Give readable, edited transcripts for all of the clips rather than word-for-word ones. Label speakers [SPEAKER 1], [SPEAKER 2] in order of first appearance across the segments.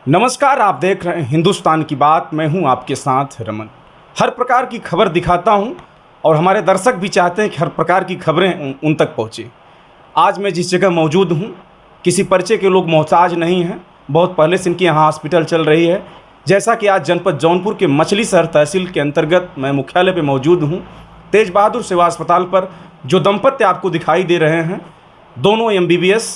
[SPEAKER 1] नमस्कार, आप देख रहे हैं हिंदुस्तान की बात। मैं हूं आपके साथ रमन। हर प्रकार की खबर दिखाता हूं और हमारे दर्शक भी चाहते हैं कि हर प्रकार की खबरें उन तक पहुंचे। आज मैं जिस जगह मौजूद हूं, किसी परिचय के लोग मोहताज नहीं हैं। बहुत पहले से इनकी यहाँ हॉस्पिटल चल रही है। जैसा कि आज जनपद जौनपुर के मछली शहर तहसील के अंतर्गत मैं मुख्यालय पर मौजूद हूँ। तेज बहादुर सेवा अस्पताल पर जो दंपत्ति आपको दिखाई दे रहे हैं, दोनों MBBS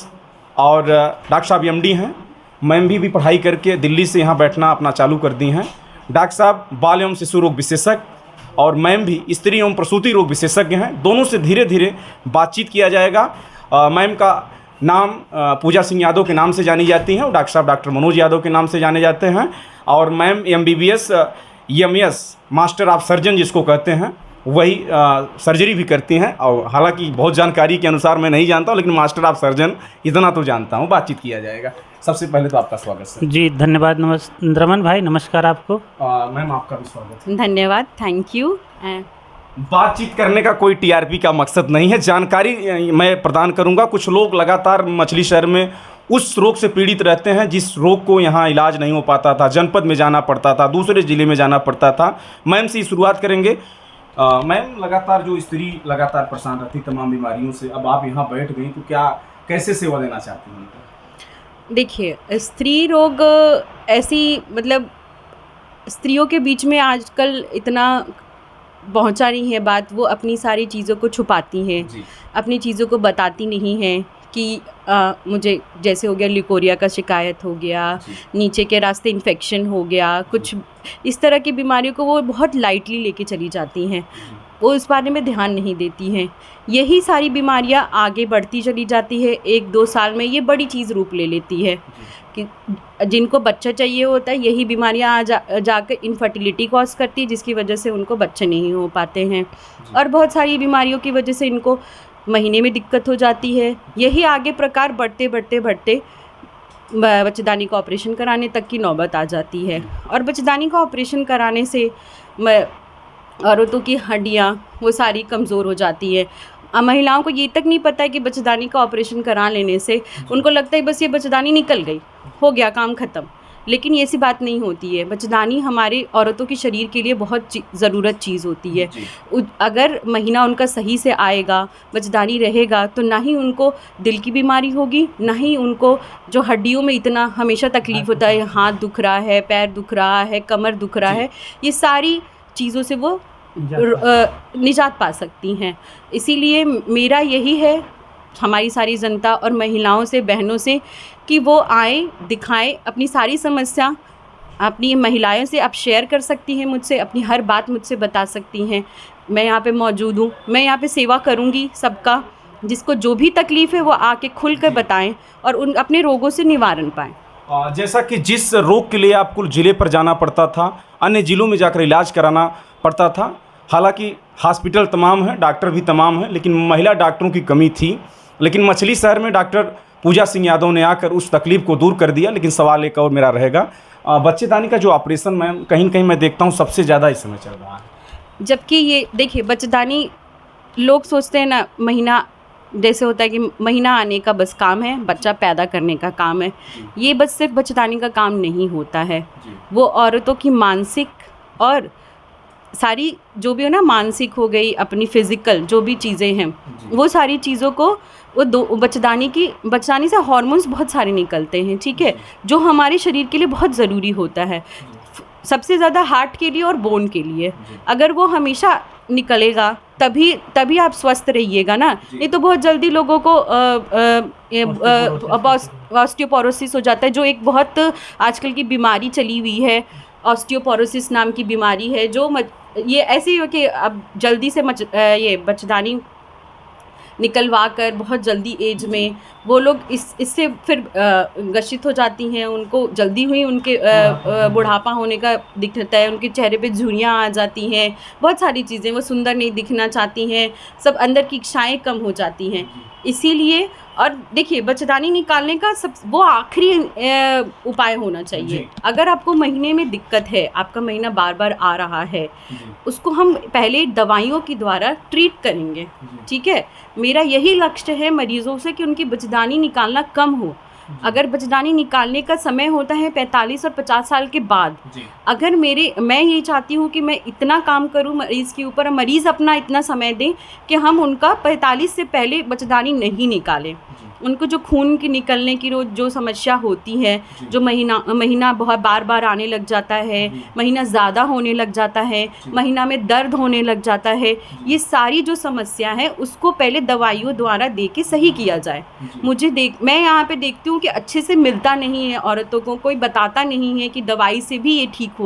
[SPEAKER 1] और डॉक्टर साहब MD हैं। मैम भी पढ़ाई करके दिल्ली से यहाँ बैठना अपना चालू कर दी हैं। डॉक्टर साहब बाल एवं शिशु रोग विशेषज्ञ और मैम भी स्त्री एवं प्रसूति रोग विशेषज्ञ हैं। दोनों से धीरे धीरे बातचीत किया जाएगा। मैम का नाम पूजा सिंह यादव के नाम से जानी जाती हैं और डॉक्टर साहब डॉक्टर मनोज यादव के नाम से जाने जाते हैं। और ma'am MBBS EMS master of surgeon जिसको कहते हैं, वही सर्जरी भी करती हैं। और हालांकि बहुत जानकारी के अनुसार मैं नहीं जानता हूँ, लेकिन मास्टर ऑफ सर्जन इतना तो जानता हूँ। बातचीत किया जाएगा। सबसे पहले तो आपका स्वागत सर।
[SPEAKER 2] जी धन्यवाद। रमन भाई नमस्कार आपको।
[SPEAKER 1] मैम आपका भी स्वागत है।
[SPEAKER 3] धन्यवाद, थैंक यू।
[SPEAKER 1] बातचीत करने का कोई TRP का मकसद नहीं है, जानकारी मैं प्रदान करूंगा। कुछ लोग लगातार मछली शहर में उस रोग से पीड़ित रहते हैं जिस रोग को यहाँ इलाज नहीं हो पाता था, जनपद में जाना पड़ता था, दूसरे ज़िले में जाना पड़ता था। मैम से ही शुरुआत करेंगे। मैम, लगातार जो स्त्री लगातार परेशान रहती तमाम बीमारियों से, अब आप यहाँ बैठ गई तो क्या कैसे सेवा देना चाहती हैं उनको?
[SPEAKER 3] देखिए, स्त्री रोग ऐसी मतलब स्त्रियों के बीच में आजकल इतना पहुंचा नहीं है बात। वो अपनी सारी चीज़ों को छुपाती हैं, अपनी चीज़ों को बताती नहीं हैं कि मुझे जैसे हो गया लिकोरिया का शिकायत हो गया, नीचे के रास्ते इन्फेक्शन हो गया, कुछ इस तरह की बीमारियों को वो बहुत लाइटली लेके चली जाती हैं। वो इस बारे में ध्यान नहीं देती हैं। यही सारी बीमारियां आगे बढ़ती चली जाती है। 1-2 साल में ये बड़ी चीज़ रूप ले लेती है कि जिनको बच्चा चाहिए होता है, यही बीमारियां जाकर इनफर्टिलिटी कॉज करती है, जिसकी वजह से उनको बच्चे नहीं हो पाते हैं। और बहुत सारी बीमारियों की वजह से इनको महीने में दिक्कत हो जाती है। यही आगे प्रकार बढ़ते बच्चेदानी का ऑपरेशन कराने तक की नौबत आ जाती है। और बच्चेदानी का ऑपरेशन कराने से औरतों की हड्डियाँ वो सारी कमज़ोर हो जाती है। महिलाओं को ये तक नहीं पता है कि बच्चेदानी का ऑपरेशन करा लेने से उनको लगता है बस ये बच्चेदानी निकल गई, हो गया काम ख़त्म। लेकिन ये ऐसी बात नहीं होती है। बच्चेदानी हमारे औरतों के शरीर के लिए बहुत ज़रूरत चीज़ होती है। अगर महीना उनका सही से आएगा, बच्चेदानी रहेगा, तो ना ही उनको दिल की बीमारी होगी, ना ही उनको जो हड्डियों में इतना हमेशा तकलीफ़ होता है, हाथ दुख रहा है, पैर दुख रहा है, कमर दुख रहा है, ये सारी चीज़ों से वो निजात पा सकती हैं। इसीलिए मेरा यही है हमारी सारी जनता और महिलाओं से, बहनों से, कि वो आए, दिखाएं अपनी सारी समस्या। अपनी महिलाओं से आप शेयर कर सकती हैं मुझसे, अपनी हर बात मुझसे बता सकती हैं। मैं यहाँ पे मौजूद हूँ, मैं यहाँ पे सेवा करूँगी सबका। जिसको जो भी तकलीफ़ है वो आके खुल कर बताएँ और उन अपने रोगों से निवारण पाएँ।
[SPEAKER 1] जैसा कि जिस रोग के लिए आपको ज़िले पर जाना पड़ता था, अन्य ज़िलों में जाकर इलाज कराना पड़ता था। हालांकि हॉस्पिटल तमाम है, डॉक्टर भी तमाम है, लेकिन महिला डॉक्टरों की कमी थी। लेकिन मछली शहर में डॉक्टर पूजा सिंह यादव ने आकर उस तकलीफ़ को दूर कर दिया। लेकिन सवाल एक और मेरा रहेगा, बच्चेदानी का जो ऑपरेशन मैम कहीं न कहीं मैं देखता हूँ सबसे ज़्यादा इस समय चल रहा है।
[SPEAKER 3] जबकि ये देखिए, बच्चेदानी लोग सोचते हैं ना, महीना जैसे होता है कि महीना आने का बस काम है, बच्चा पैदा करने का काम है। ये बस सिर्फ बच्चेदानी का काम नहीं होता है। वो औरतों की मानसिक और सारी जो भी हो ना, मानसिक हो गई, अपनी फिज़िकल जो भी चीज़ें हैं, वो सारी चीज़ों को वो बच्चेदानी से हार्मोन्स बहुत सारे निकलते हैं, ठीक है, जो हमारे शरीर के लिए बहुत ज़रूरी होता है। सबसे ज़्यादा हार्ट के लिए और बोन के लिए। अगर वो हमेशा निकलेगा तभी आप स्वस्थ रहिएगा ना। नहीं तो बहुत जल्दी लोगों को ऑस्टियोपोरोसिस हो जाता है, जो एक बहुत आजकल की बीमारी चली हुई है। ऑस्टियोपोरोसिस नाम की बीमारी है, जो ये ऐसी है कि अब जल्दी से ये बच्चेदानी निकलवा कर बहुत जल्दी एज में वो लोग इससे फिर ग्रसित हो जाती हैं। उनको जल्दी हुई उनके बुढ़ापा होने का दिखता है, उनके चेहरे पे झुर्रियाँ आ जाती हैं, बहुत सारी चीज़ें, वो सुंदर नहीं दिखना चाहती हैं, सब अंदर की इच्छाएं कम हो जाती हैं। इसीलिए और देखिए, बच्चेदानी निकालने का वो आखिरी उपाय होना चाहिए। अगर आपको महीने में दिक्कत है, आपका महीना बार बार आ रहा है, उसको हम पहले दवाइयों के द्वारा ट्रीट करेंगे, ठीक है। मेरा यही लक्ष्य है मरीज़ों से कि उनकी बच्चेदानी निकालना कम हो। अगर बच्चेदानी निकालने का समय होता है 45 और 50 साल के बाद,
[SPEAKER 1] जी।
[SPEAKER 3] अगर मैं ये चाहती हूँ कि मैं इतना काम करूँ मरीज़ के ऊपर, मरीज़ अपना इतना समय दें कि हम उनका 45 से पहले बच्चेदानी नहीं निकालें। उनको जो खून की निकलने की जो समस्या होती है, जो महीना बहुत बार आने लग जाता है, महीना ज़्यादा होने लग जाता है, महीना में दर्द होने लग जाता है, ये सारी जो समस्या है उसको पहले दवाइयों द्वारा दे के सही किया जाए। मैं यहाँ पे देखती हूँ कि अच्छे से मिलता नहीं है औरतों को, कोई बताता नहीं है कि दवाई से भी ये ठीक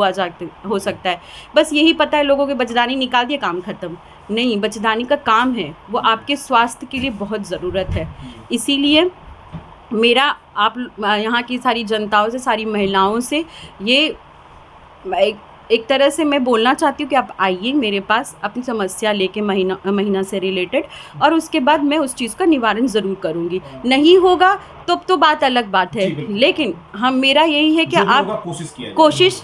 [SPEAKER 3] हो सकता है। बस यही पता है लोगों के बच्चेदानी निकाल दिया, काम ख़त्म। नहीं, बच्चेदानी का काम है, वो आपके स्वास्थ्य के लिए बहुत ज़रूरत है। इसीलिए मेरा आप यहाँ की सारी जनताओं से, सारी महिलाओं से ये एक तरह से मैं बोलना चाहती हूँ कि आप आइए मेरे पास अपनी समस्या लेके महीना से रिलेटेड, और उसके बाद मैं उस चीज़ का निवारण ज़रूर करूँगी। नहीं होगा तो बात अलग बात है, लेकिन मेरा यही है कि आप कोशिश,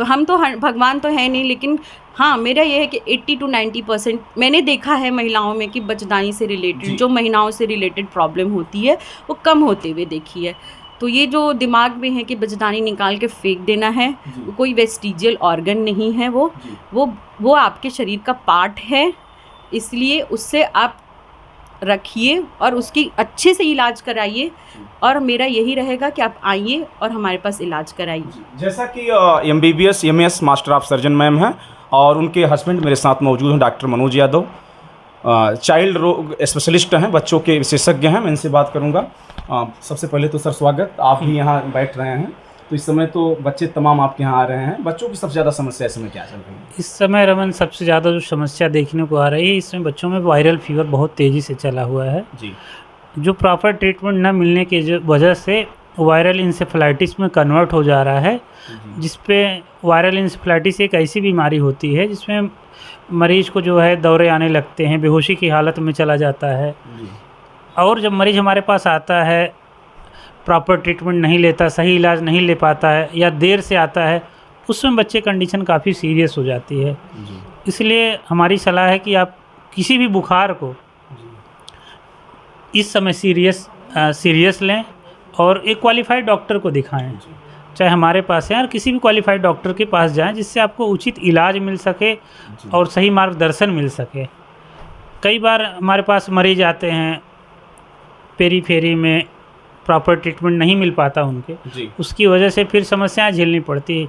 [SPEAKER 3] हम तो भगवान तो है नहीं, लेकिन हाँ मेरा ये है कि 80 to 90% मैंने देखा है महिलाओं में कि बच्चेदानी से रिलेटेड, जो महिलाओं से रिलेटेड प्रॉब्लम होती है वो कम होते हुए देखी है। तो ये जो दिमाग में है कि बच्चेदानी निकाल के फेंक देना है, कोई वेस्टिजियल ऑर्गन नहीं है, वो आपके शरीर का पार्ट है, इसलिए उससे आप रखिए और उसकी अच्छे से इलाज कराइए। और मेरा यही रहेगा कि आप आइए और हमारे पास इलाज कराइए।
[SPEAKER 1] जैसा कि MBBS MS master of surgeon ma'am हैं और उनके हस्बैंड मेरे साथ मौजूद हैं, डॉक्टर मनोज यादव, चाइल्ड रोग स्पेशलिस्ट हैं, बच्चों के विशेषज्ञ हैं। मैं इनसे बात करूंगा। सबसे पहले तो सर स्वागत, आप भी यहाँ बैठ रहे हैं, तो इस समय तो बच्चे तमाम आपके यहाँ आ रहे हैं। बच्चों की सबसे ज़्यादा समस्या इस समय क्या चल रही है?
[SPEAKER 2] इस समय रमन सबसे ज़्यादा जो समस्या देखने को आ रही है, इसमें बच्चों में वायरल फीवर बहुत तेज़ी से चला हुआ है
[SPEAKER 1] जी।
[SPEAKER 2] जो प्रॉपर ट्रीटमेंट न मिलने की वजह से वायरल इंसेफेलाइटिस में कन्वर्ट हो जा रहा है, जिसपे वायरल इंसेफेलाइटिस एक ऐसी बीमारी होती है जिसमें मरीज़ को जो है दौरे आने लगते हैं, बेहोशी की हालत में चला जाता है। और जब मरीज़ हमारे पास आता है, प्रॉपर ट्रीटमेंट नहीं लेता, सही इलाज नहीं ले पाता है या देर से आता है, उसमें बच्चे कंडीशन काफ़ी सीरियस हो जाती है। इसलिए हमारी सलाह है कि आप किसी भी बुखार को इस समय सीरियस लें और एक क्वालिफाइड डॉक्टर को दिखाएं, चाहे हमारे पास है और किसी भी क्वालिफाइड डॉक्टर के पास जाएं, जिससे आपको उचित इलाज मिल सके और सही मार्गदर्शन मिल सके। कई बार हमारे पास मरीज आते हैं, पेरी में प्रॉपर ट्रीटमेंट नहीं मिल पाता उनके, उसकी वजह से फिर समस्याएं झेलनी पड़ती है।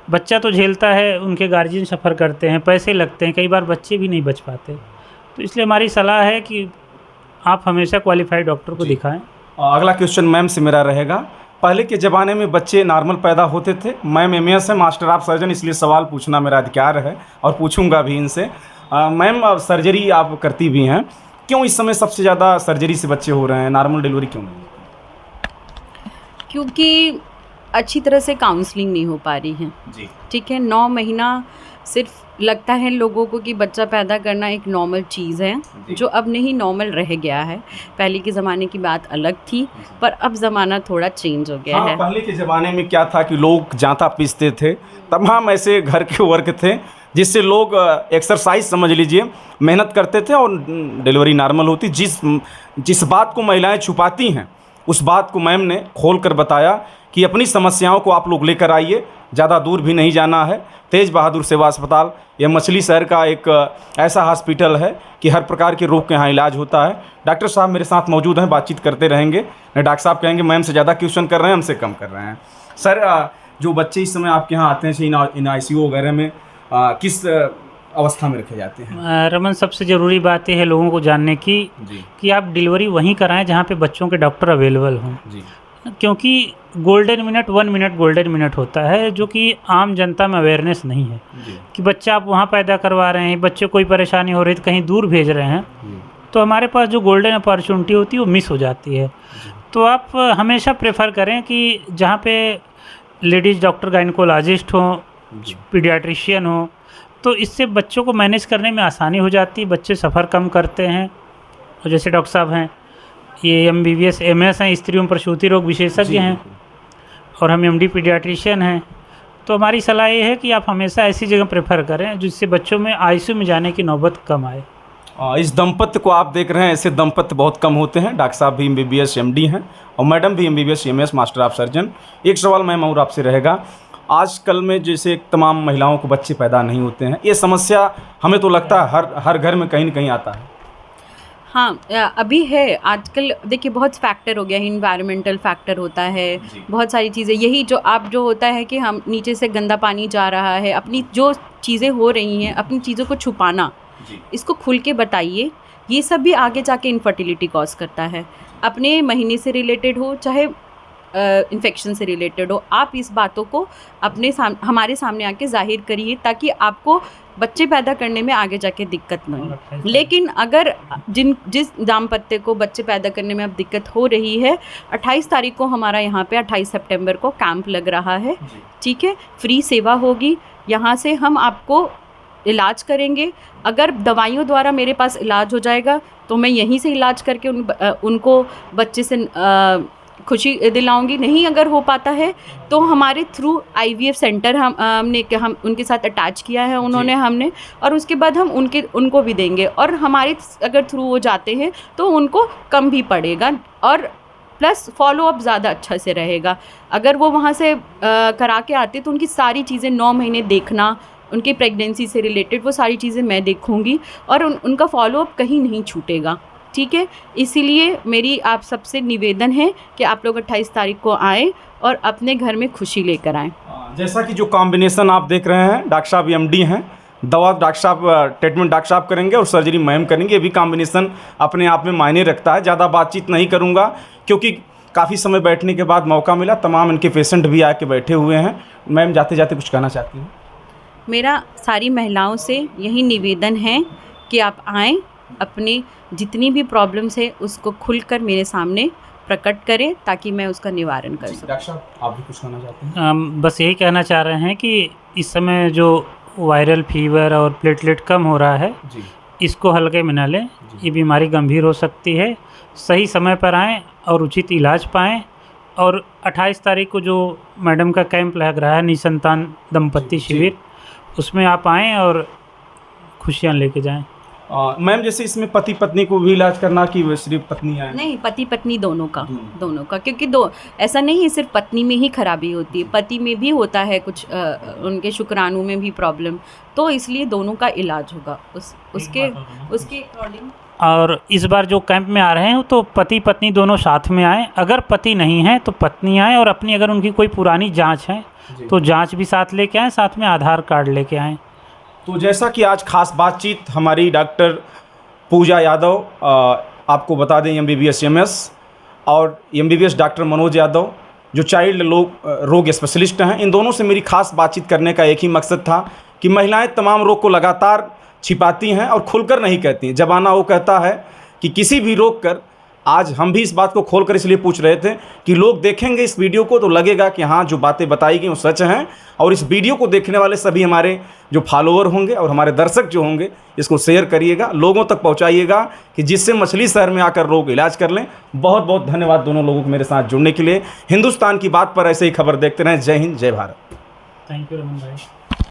[SPEAKER 2] बच्चा तो झेलता है, उनके गार्जियन सफ़र करते हैं, पैसे लगते हैं, कई बार बच्चे भी नहीं बच पाते। तो इसलिए हमारी सलाह है कि आप हमेशा क्वालिफाइड डॉक्टर को दिखाएं।
[SPEAKER 1] अगला क्वेश्चन मैम से मेरा रहेगा, पहले के ज़माने में बच्चे नॉर्मल पैदा होते थे। मैम MS है, मास्टर ऑफ सर्जन, इसलिए सवाल पूछना मेरा अधिकार है और पूछूंगा भी इनसे। मैम सर्जरी आप करती भी हैं, क्यों इस समय सबसे ज़्यादा सर्जरी से बच्चे हो रहे हैं, नॉर्मल डिलीवरी क्यों नहीं?
[SPEAKER 3] क्योंकि अच्छी तरह से काउंसलिंग नहीं हो पा रही है
[SPEAKER 1] जी।
[SPEAKER 3] ठीक है, 9 महीना सिर्फ लगता है लोगों को कि बच्चा पैदा करना एक नॉर्मल चीज़ है, जो अब नहीं नॉर्मल रह गया है। पहले के ज़माने की बात अलग थी, पर अब ज़माना थोड़ा चेंज हो गया है।
[SPEAKER 1] पहले के ज़माने में क्या था कि लोग जांता पीसते थे, तमाम ऐसे घर के वर्क थे जिससे लोग एक्सरसाइज समझ लीजिए मेहनत करते थे और डिलीवरी नॉर्मल होती। जिस बात को महिलाएं छुपाती हैं, उस बात को मैम ने खोल कर बताया कि अपनी समस्याओं को आप लोग लेकर आइए, ज़्यादा दूर भी नहीं जाना है। तेज बहादुर सेवा अस्पताल यह मछली शहर का एक ऐसा हॉस्पिटल है कि हर प्रकार के रोग के यहाँ इलाज होता है। डॉक्टर साहब मेरे साथ मौजूद हैं, बातचीत करते रहेंगे। डॉक्टर साहब कहेंगे मैम से ज़्यादा क्वेश्चन कर रहे हैं, हमसे कम कर रहे हैं। सर, जो बच्चे इस समय आपके यहाँ आते हैं इन ICU वगैरह में किस अवस्था में रखे जाते हैं?
[SPEAKER 2] रमन, सबसे ज़रूरी बात यह है लोगों को जानने की कि आप डिलीवरी वहीं कराएं जहाँ पे बच्चों के डॉक्टर अवेलेबल हों, क्योंकि golden minute 1 minute golden minute होता है, जो कि आम जनता में अवेयरनेस नहीं है कि बच्चा आप वहाँ पैदा करवा रहे हैं, बच्चे कोई परेशानी हो रही है तो कहीं दूर भेज रहे हैं, तो हमारे पास जो गोल्डन अपॉर्चुनिटी होती है वो मिस हो जाती है। तो आप हमेशा प्रेफर करें कि जहाँ पे लेडीज़ डॉक्टर गायनेकोलॉजिस्ट हों, पीडियाट्रिशियन हो, तो इससे बच्चों को मैनेज करने में आसानी हो जाती है, बच्चे सफ़र कम करते हैं। और जैसे डॉक्टर साहब हैं, ये MBBS MS हैं, स्त्री एवं प्रसूति रोग विशेषज्ञ हैं, और हम MD पीडियाट्रिशियन हैं। तो हमारी सलाह ये है कि आप हमेशा ऐसी जगह प्रेफर करें जिससे बच्चों में ICU में जाने की नौबत कम आए।
[SPEAKER 1] इस दंपत्ति को आप देख रहे हैं, ऐसे दंपत्ति बहुत कम होते हैं। डॉक्टर साहब भी MBBS MD हैं और मैडम भी MBBS MS master of surgeon. एक सवाल मैम और आपसे रहेगा, आजकल में जैसे तमाम महिलाओं को बच्चे पैदा नहीं होते हैं, ये समस्या हमें तो लगता है हर घर में कहीं न कहीं आता है।
[SPEAKER 3] हाँ, अभी है। आजकल देखिए बहुत फैक्टर हो गया है, इन्वायरमेंटल फैक्टर होता है, बहुत सारी चीज़ें। यही जो होता है कि हम नीचे से गंदा पानी जा रहा है, अपनी जो चीज़ें हो रही हैं, अपनी चीज़ों को छुपाना, इसको खुल के बताइए। ये सब भी आगे जाके इनफर्टिलिटी कॉज करता है। अपने महीने से रिलेटेड हो चाहे इन्फेक्शन से रिलेटेड हो, आप इस बातों को हमारे सामने आके जाहिर करिए ताकि आपको बच्चे पैदा करने में आगे जाके दिक्कत न हो। लेकिन अगर जिस दाम्पत्य को बच्चे पैदा करने में अब दिक्कत हो रही है, 28 तारीख को हमारा यहाँ पे 28 सितंबर को कैंप लग रहा है, ठीक है। फ्री सेवा होगी, यहाँ से हम आपको इलाज करेंगे। अगर दवाइयों द्वारा मेरे पास इलाज हो जाएगा तो मैं यहीं से इलाज करके उनको बच्चे से खुशी दिलाऊंगी। नहीं अगर हो पाता है तो हमारे थ्रू IVF सेंटर हम उनके साथ अटैच किया है हमने, और उसके बाद हम उनको भी देंगे। और हमारे अगर थ्रू वो जाते हैं तो उनको कम भी पड़ेगा और प्लस फॉलोअप ज़्यादा अच्छा से रहेगा। अगर वो वहाँ से करा के आते तो उनकी सारी चीज़ें 9 महीने देखना, उनकी प्रेगनेंसी से रिलेटेड वो सारी चीज़ें मैं देखूंगी और उनका फॉलोअप कहीं नहीं छूटेगा, ठीक है। इसीलिए मेरी आप सबसे निवेदन है कि आप लोग 28 तारीख को आएँ और अपने घर में खुशी लेकर आएँ।
[SPEAKER 1] जैसा कि जो कॉम्बिनेशन आप देख रहे हैं, डॉक्टर साहब MD हैं, दवा डॉक्टर साहब, ट्रीटमेंट डॉक्टर साहब करेंगे और सर्जरी मैम करेंगे। ये भी कॉम्बिनेशन अपने आप में मायने रखता है। ज़्यादा बातचीत नहीं करूँगा क्योंकि काफ़ी समय बैठने के बाद मौका मिला, तमाम इनके पेशेंट भी आके बैठे हुए हैं। मैम जाते जाते कुछ कहना चाहती हैं?
[SPEAKER 3] मेरा सारी महिलाओं से यही निवेदन है कि आप आएँ, अपनी जितनी भी प्रॉब्लम्स है उसको खुलकर मेरे सामने प्रकट करें ताकि मैं उसका निवारण कर सकूं।
[SPEAKER 1] डॉक्टर साहब आप भी कुछ कहना चाहते हैं?
[SPEAKER 2] बस यही कहना चाह रहे हैं कि इस समय जो वायरल फीवर और प्लेटलेट कम हो रहा है, इसको हल्के में न लें। ये बीमारी गंभीर हो सकती है। सही समय पर आएँ और उचित इलाज पाएँ। और 28 तारीख को जो मैडम का कैंप लग रहा है, निसंतान दंपत्ति शिविर, उसमें आप आएँ और खुशियाँ लेके जाएँ।
[SPEAKER 1] मैम जैसे इसमें पति पत्नी को भी इलाज करना कि सिर्फ पत्नी आए?
[SPEAKER 3] नहीं, पति पत्नी दोनों का क्योंकि ऐसा नहीं है सिर्फ पत्नी में ही खराबी होती है, पति में भी होता है कुछ, उनके शुक्राणु में भी प्रॉब्लम, तो इसलिए दोनों का इलाज होगा उसके अकॉर्डिंग। और
[SPEAKER 2] इस बार जो कैंप में आ रहे हैं तो पति पत्नी दोनों साथ में आएँ। अगर पति नहीं है तो पत्नी आए, और अपनी अगर उनकी कोई पुरानी जाँच है तो जाँच भी साथ लेके आएँ, साथ में आधार कार्ड लेके आएँ।
[SPEAKER 1] तो जैसा कि आज खास बातचीत हमारी डॉक्टर पूजा यादव, आपको बता दें MBBS MS, और MBBS डॉक्टर मनोज यादव जो चाइल्ड रोग स्पेशलिस्ट हैं, इन दोनों से मेरी खास बातचीत करने का एक ही मकसद था कि महिलाएं तमाम रोग को लगातार छिपाती हैं और खुलकर नहीं कहती हैं। जमाना वो कहता है कि किसी भी रोग कर, आज हम भी इस बात को खोलकर इसलिए पूछ रहे थे कि लोग देखेंगे इस वीडियो को तो लगेगा कि हाँ जो बातें बताई गई वो सच हैं। और इस वीडियो को देखने वाले सभी हमारे जो फॉलोअर होंगे और हमारे दर्शक जो होंगे, इसको शेयर करिएगा, लोगों तक पहुंचाइएगा कि जिससे मछली शहर में आकर लोग इलाज कर लें। बहुत बहुत धन्यवाद दोनों लोगों को मेरे साथ जुड़ने के लिए। हिंदुस्तान की बात पर ऐसे ही खबर देखते रहें। जय हिंद, जय भारत।
[SPEAKER 2] थैंक यू रमन भाई।